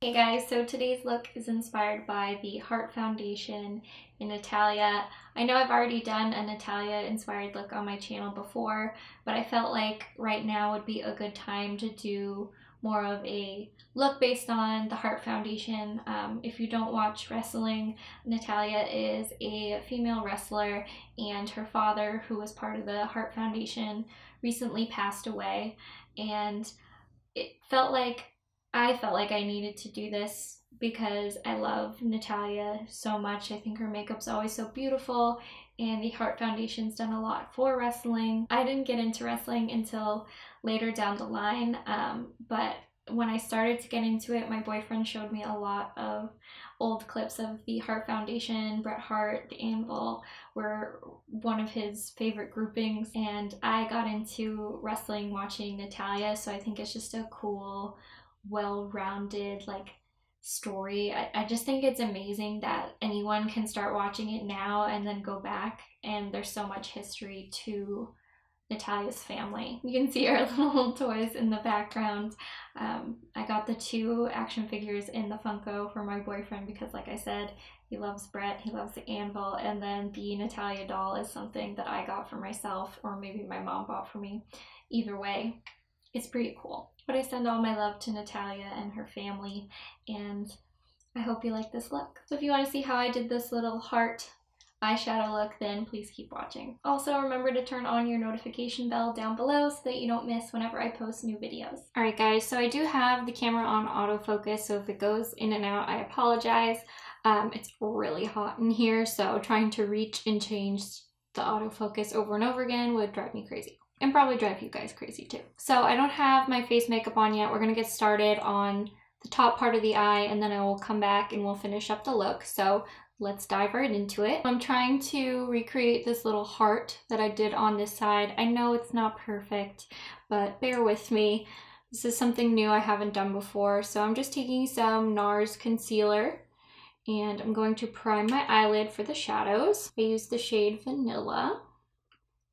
Hey guys, so today's look is inspired by the Heart Foundation in Natalya. I know I've already done a Natalya inspired look on my channel before, but I felt like right now would be a good time to do more of a look based on the Heart Foundation. If you don't watch wrestling, Natalya is a female wrestler, and her father, who was part of the Heart Foundation, recently passed away, and I felt like I needed to do this because I love Natalya so much. I think her makeup's always so beautiful, and the Heart Foundation's done a lot for wrestling. I didn't get into wrestling until later down the line, but when I started to get into it, my boyfriend showed me a lot of old clips of the Heart Foundation. Bret Hart, the Anvil were one of his favorite groupings, and I got into wrestling watching Natalya, so I think it's just a cool, well-rounded story. I just think it's amazing that anyone can start watching it now and then go back, and there's so much history to Natalya's family. You can see our little toys in the background. I got the 2 action figures in the Funko for my boyfriend because, like I said, he loves Bret, he loves the Anvil, and then the Natalya doll is something that I got for myself, or maybe my mom bought for me. Either way, it's pretty cool. But I send all my love to Natalya and her family, and I hope you like this look. So if you want to see how I did this little heart eyeshadow look, then please keep watching. Also, remember to turn on your notification bell down below so that you don't miss whenever I post new videos. Alright guys, so I do have the camera on autofocus, so if it goes in and out, I apologize. It's really hot in here, so trying to reach and change the autofocus over and over again would drive me crazy. And probably drive you guys crazy too. So I don't have my face makeup on yet. We're gonna get started on the top part of the eye, and then I will come back and we'll finish up the look. So let's dive right into it. I'm trying to recreate this little heart that I did on this side. I know it's not perfect, but bear with me. This is something new I haven't done before. So I'm just taking some Nars concealer, and I'm going to prime my eyelid for the shadows. I use the shade Vanilla.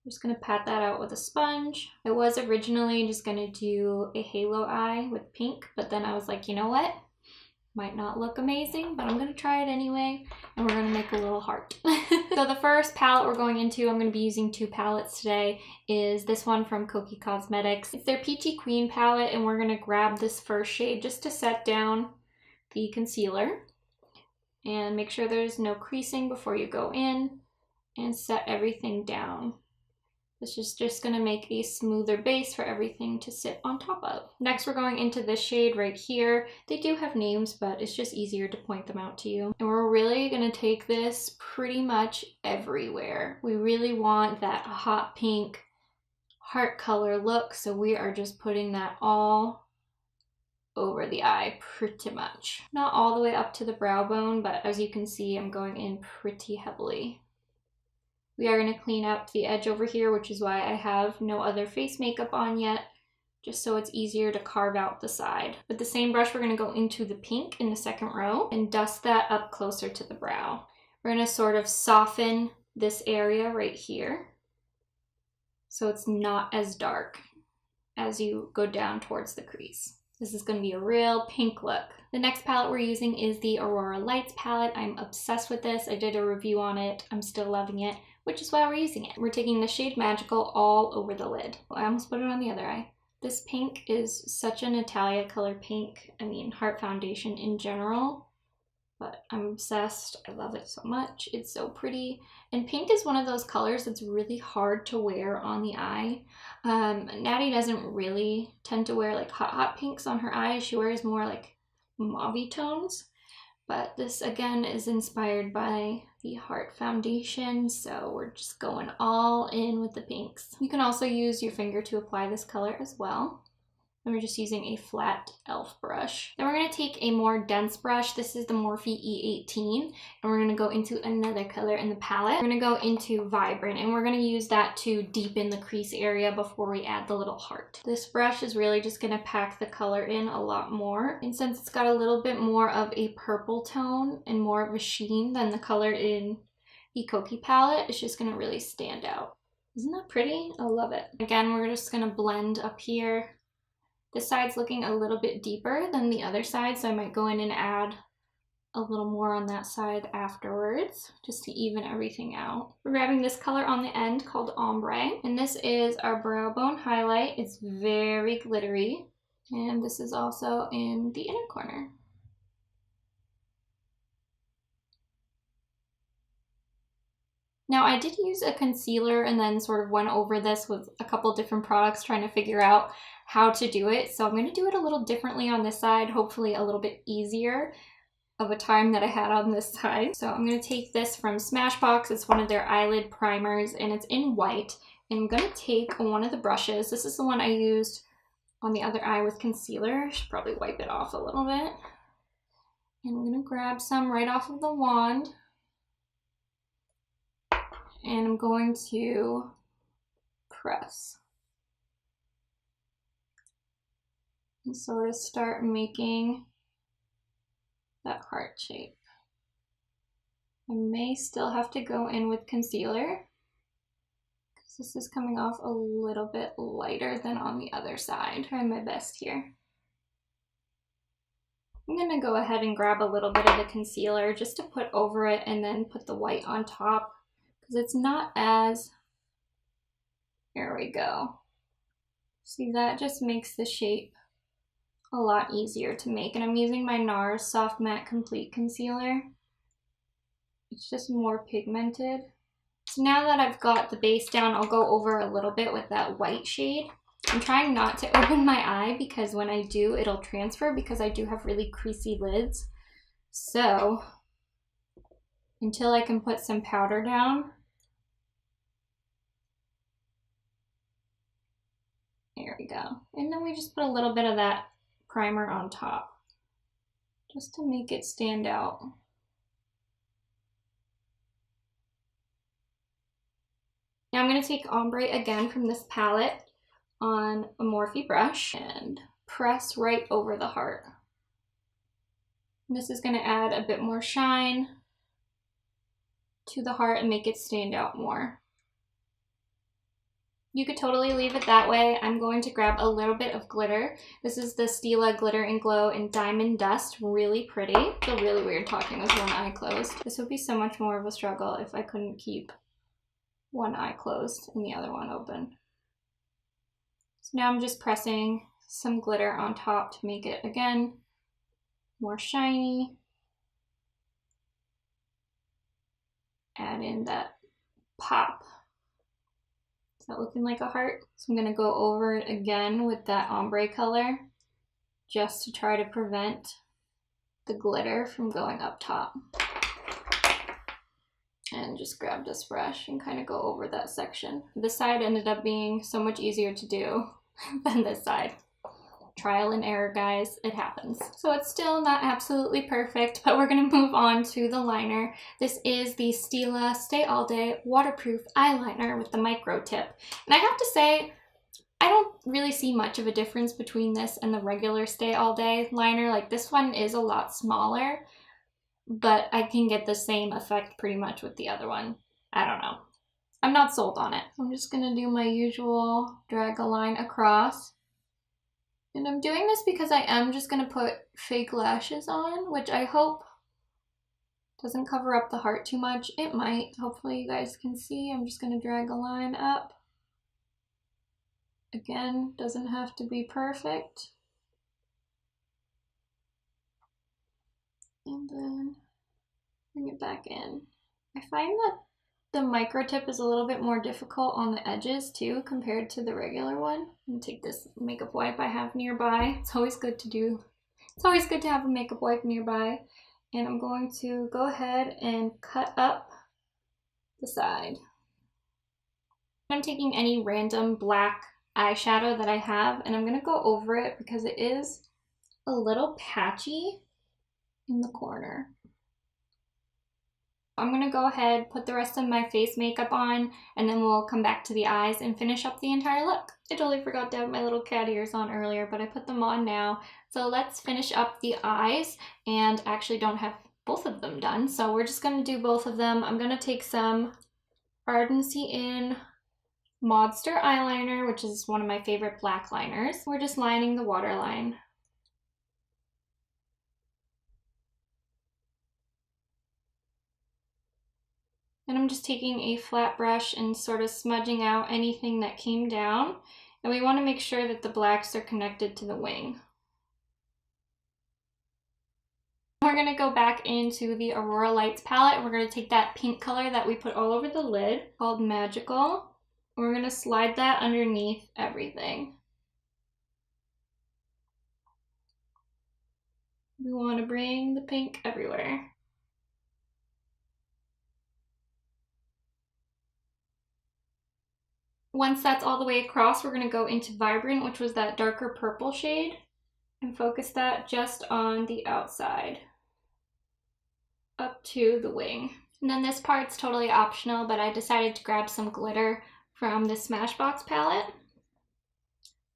I'm just going to pat that out with a sponge. I was originally just going to do a halo eye with pink, but then I was like, you know what? Might not look amazing, but I'm going to try it anyway, and we're going to make a little heart. So the first palette we're going into, I'm going to be using 2 palettes today, is this one from Kokie Cosmetics. It's their Peachy Queen palette, and we're going to grab this first shade just to set down the concealer. And make sure there's no creasing before you go in, and set everything down. This is just going to make a smoother base for everything to sit on top of. Next, we're going into this shade right here. They do have names, but it's just easier to point them out to you. And we're really going to take this pretty much everywhere. We really want that hot pink heart color look, so we are just putting that all over the eye pretty much. Not all the way up to the brow bone, but as you can see, I'm going in pretty heavily. We are going to clean up the edge over here, which is why I have no other face makeup on yet, just so it's easier to carve out the side. With the same brush, we're going to go into the pink in the second row and dust that up closer to the brow. We're going to sort of soften this area right here so it's not as dark as you go down towards the crease. This is going to be a real pink look. The next palette we're using is the Aurora Lights palette. I'm obsessed with this. I did a review on it. I'm still loving it, which is why we're using it. We're taking the shade Magical all over the lid. I almost put it on the other eye. This pink is such a Natalya color pink. I mean, Heart Foundation in general, but I'm obsessed. I love it so much. It's so pretty. And pink is one of those colors that's really hard to wear on the eye. Nattie doesn't really tend to wear like hot pinks on her eyes. She wears more like mauve tones. But this again is inspired by the Heart Foundation, so we're just going all in with the pinks. You can also use your finger to apply this color as well. And we're just using a flat e.l.f. brush. Then we're going to take a more dense brush. This is the Morphe E18, and we're going to go into another color in the palette. We're going to go into Vibrant, and we're going to use that to deepen the crease area before we add the little heart. This brush is really just going to pack the color in a lot more, and since it's got a little bit more of a purple tone and more of a sheen than the color in the Kokie palette, it's just going to really stand out. Isn't that pretty? I love it. Again, we're just going to blend up here This side's looking a little bit deeper than the other side, so I might go in and add a little more on that side afterwards, just to even everything out. We're grabbing this color on the end called Ombre, and this is our brow bone highlight. It's very glittery, and this is also in the inner corner. Now I did use a concealer and then sort of went over this with a couple different products trying to figure out how to do it. So I'm going to do it a little differently on this side, hopefully a little bit easier of a time that I had on this side. So I'm going to take this from Smashbox. It's one of their eyelid primers and it's in white. And I'm going to take one of the brushes. This is the one I used on the other eye with concealer. I should probably wipe it off a little bit. And I'm going to grab some right off of the wand. And I'm going to press. And sort of start making that heart shape. I may still have to go in with concealer because this is coming off a little bit lighter than on the other side. Trying my best here. I'm gonna go ahead and grab a little bit of the concealer just to put over it and then put the white on top because it's not as, here we go. See, that just makes the shape a lot easier to make, and I'm using my Nars Soft Matte Complete Concealer. It's just more pigmented. So now that I've got the base down, I'll go over a little bit with that white shade. I'm trying not to open my eye because when I do, it'll transfer because I do have really creasy lids. So until I can put some powder down, there we go. And then we just put a little bit of that primer on top just to make it stand out. Now I'm going to take ombre again from this palette on a Morphe brush and press right over the heart. And this is going to add a bit more shine to the heart and make it stand out more. You could totally leave it that way. I'm going to grab a little bit of glitter. This is the Stila Glitter and Glow in Diamond Dust. Really pretty. I feel really weird talking with one eye closed. This would be so much more of a struggle if I couldn't keep one eye closed and the other one open. So now I'm just pressing some glitter on top to make it, again, more shiny. Add in that pop. Is that looking like a heart? So I'm going to go over it again with that ombre color just to try to prevent the glitter from going up top. And just grab this brush and kind of go over that section. This side ended up being so much easier to do than this side. Trial and error, guys, it happens. So it's still not absolutely perfect, but we're gonna move on to the liner. This is the Stila Stay All Day Waterproof Eyeliner with the micro tip. And I have to say, I don't really see much of a difference between this and the regular Stay All Day liner. Like, this one is a lot smaller, but I can get the same effect pretty much with the other one. I don't know. I'm not sold on it. I'm just gonna do my usual drag a line across. And I'm doing this because I am just going to put fake lashes on, which I hope doesn't cover up the heart too much. It might. Hopefully you guys can see. I'm just going to drag a line up. Again, doesn't have to be perfect. And then bring it back in. I find that the micro tip is a little bit more difficult on the edges too compared to the regular one. I'm gonna take this makeup wipe I have nearby. It's always good to do. It's always good to have a makeup wipe nearby. And I'm going to go ahead and cut up the side. I'm taking any random black eyeshadow that I have and I'm gonna go over it because it is a little patchy in the corner. I'm going to go ahead, put the rest of my face makeup on, and then we'll come back to the eyes and finish up the entire look. I totally forgot to have my little cat ears on earlier, but I put them on now. So let's finish up the eyes, and I actually don't have both of them done, so we're just going to do both of them. I'm going to take some Ardency in Monster eyeliner, which is one of my favorite black liners. We're just lining the waterline. And I'm just taking a flat brush and sort of smudging out anything that came down. And we want to make sure that the blacks are connected to the wing. We're going to go back into the Aurora Lights palette. We're going to take that pink color that we put all over the lid called Magical. And we're going to slide that underneath everything. We want to bring the pink everywhere. Once that's all the way across, we're going to go into Vibrant, which was that darker purple shade, and focus that just on the outside, up to the wing. And then this part's totally optional, but I decided to grab some glitter from the Smashbox palette.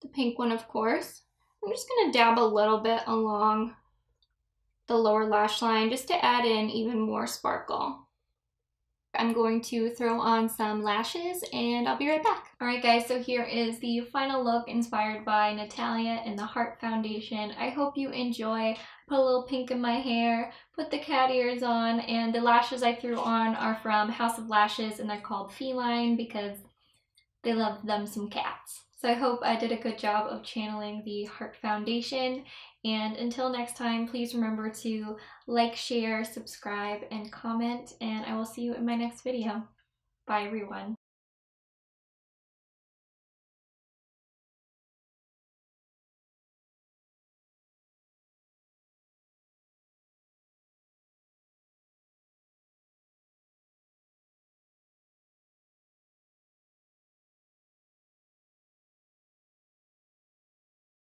The pink one, of course. I'm just going to dab a little bit along the lower lash line just to add in even more sparkle. I'm going to throw on some lashes and I'll be right back. Alright guys, so here is the final look inspired by Natalya in the Heart Foundation. I hope you enjoy. Put a little pink in my hair, put the cat ears on, and the lashes I threw on are from House of Lashes and they're called Feline because they love them some cats. So I hope I did a good job of channeling the Heart Foundation. And until next time, please remember to like, share, subscribe, and comment, and I will see you in my next video. Bye everyone.